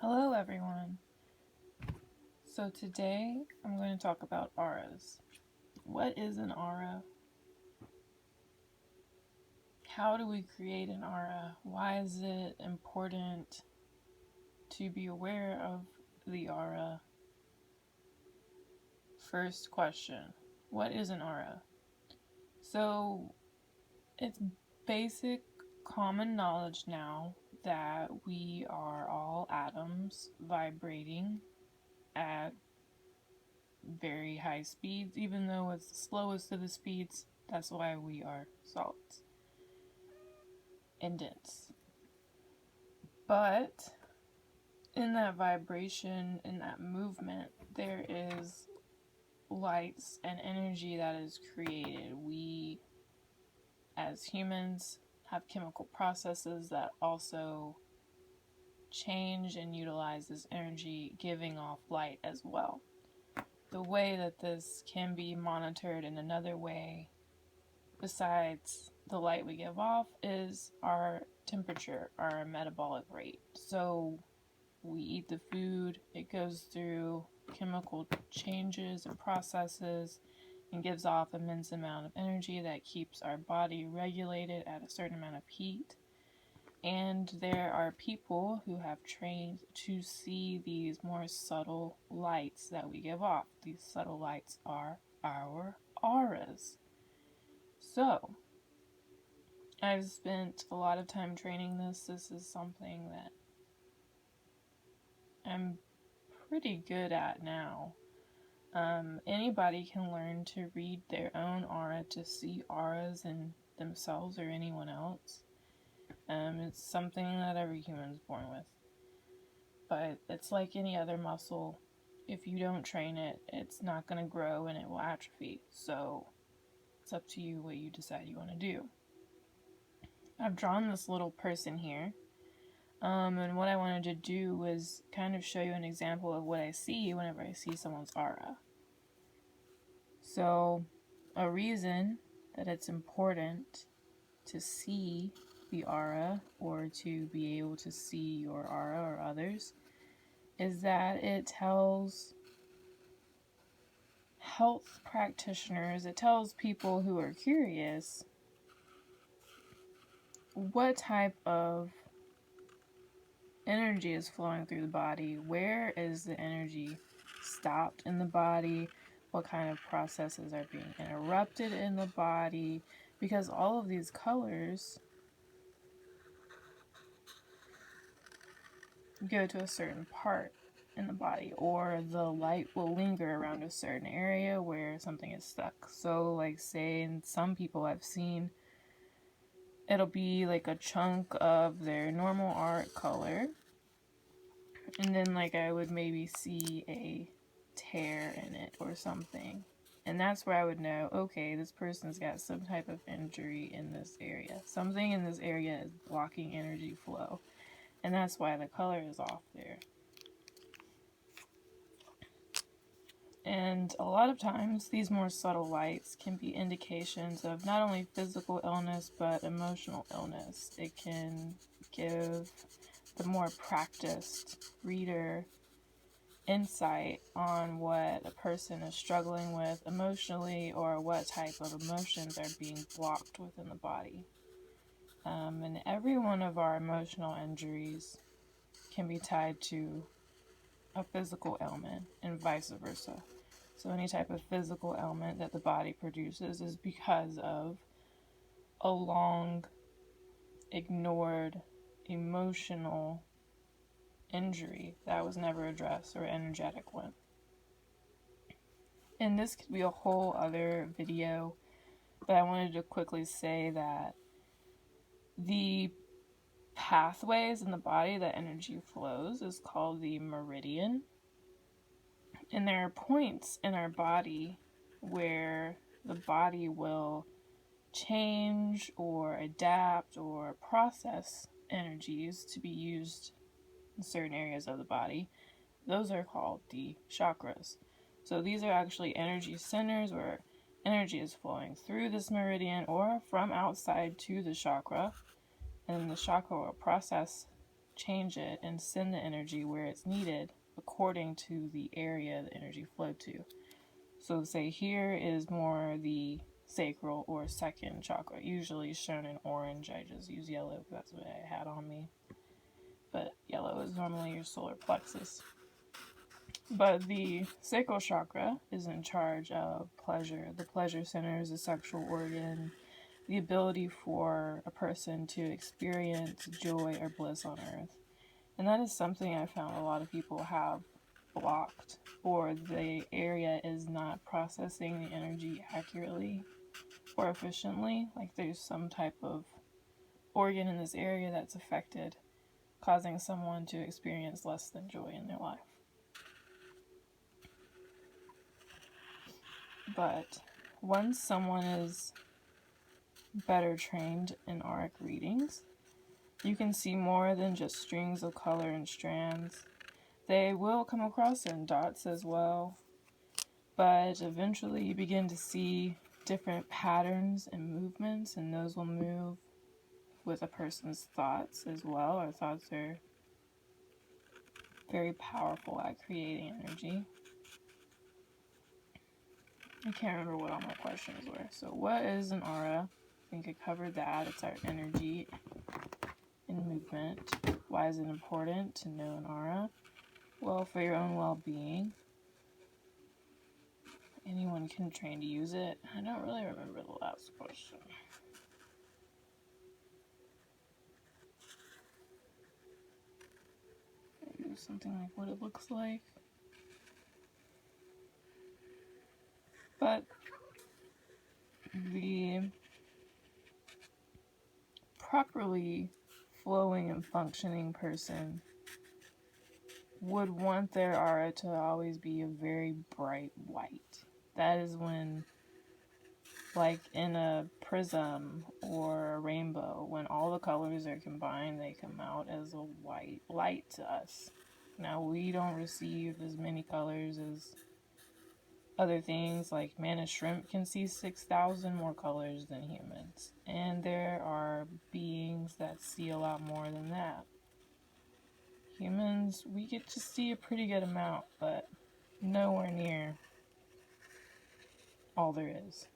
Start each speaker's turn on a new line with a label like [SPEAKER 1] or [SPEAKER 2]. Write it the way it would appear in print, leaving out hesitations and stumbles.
[SPEAKER 1] Hello everyone. So today I'm going to talk about auras. What is an aura? How do we create an aura? Why is it important to be aware of the aura? First question, what is an aura? So it's basic common knowledge now that we are all atoms vibrating at very high speeds, even though it's the slowest of the speeds. That's why we are solids and dense. But in that vibration, in that movement, there is lights and energy that is created. We, as humans, have chemical processes that also change and utilize this energy, giving off light as well. The way that this can be monitored in another way, besides the light we give off, is our temperature, our metabolic rate. So we eat the food, it goes through chemical changes and processes and gives off an immense amount of energy that keeps our body regulated at a certain amount of heat. And there are people who have trained to see these more subtle lights that we give off. These subtle lights are our auras. So, I've spent a lot of time training this. This is something that I'm pretty good at now. Anybody can learn to read their own aura, to see auras in themselves or anyone else. It's something that every human is born with. But it's like any other muscle. If you don't train it, it's not going to grow and it will atrophy. So it's up to you what you decide you want to do. I've drawn this little person here. And what I wanted to do was kind of show you an example of what I see whenever I see someone's aura. So, a reason that it's important to see the aura or to be able to see your aura or others is that it tells health practitioners, it tells people who are curious what type of energy is flowing through the body, where is the energy stopped in the body, what kind of processes are being interrupted in the body, because all of these colors go to a certain part in the body, or the light will linger around a certain area where something is stuck. So like, say in some people I've seen, it'll be like a chunk of their normal art color, and then like I would maybe see a tear in it or something, and that's where I would know, okay, this person's got some type of injury in this area. Something in this area is blocking energy flow, and that's why the color is off there. And a lot of times, these more subtle lights can be indications of not only physical illness, but emotional illness. It can give the more practiced reader insight on what a person is struggling with emotionally, or what type of emotions are being blocked within the body. And every one of our emotional injuries can be tied to a physical ailment, and vice versa. So any type of physical ailment that the body produces is because of a long ignored emotional injury that was never addressed, or energetic one. And this could be a whole other video, but I wanted to quickly say that the pathways in the body that energy flows is called the meridian. And there are points in our body where the body will change or adapt or process energies to be used in certain areas of the body. Those are called the chakras. So these are actually energy centers where energy is flowing through this meridian or from outside to the chakra, and the chakra will process change it and send the energy where it's needed according to the area the energy flowed to. So say here is more the sacral or second chakra, usually shown in orange. I just use yellow because that's what I had on me. But yellow is normally your solar plexus. But the sacral chakra is in charge of pleasure. The pleasure center is a sexual organ, the ability for a person to experience joy or bliss on earth. And that is something I found a lot of people have blocked, or the area is not processing the energy accurately or efficiently. Like there's some type of organ in this area that's affected, causing someone to experience less than joy in their life. But once someone is better trained in auric readings, you can see more than just strings of color and strands. They will come across in dots as well, but eventually you begin to see different patterns and movements, and those will move with a person's thoughts as well. Our thoughts are very powerful at creating energy. I can't remember what all my questions were. So what is an aura? I think I covered that. It's our energy and movement. Why is it important to know an aura? Well, for your own well-being. Anyone can train to use it. I don't really remember the last question. Maybe something like what it looks like. But the properly flowing and functioning person would want their aura to always be a very bright white. That is when, like in a prism or a rainbow, when all the colors are combined, they come out as a white light to us. Now, we don't receive as many colors as other things, like manna shrimp can see 6,000 more colors than humans. And there are beings that see a lot more than that. Humans, we get to see a pretty good amount, but nowhere near all there is.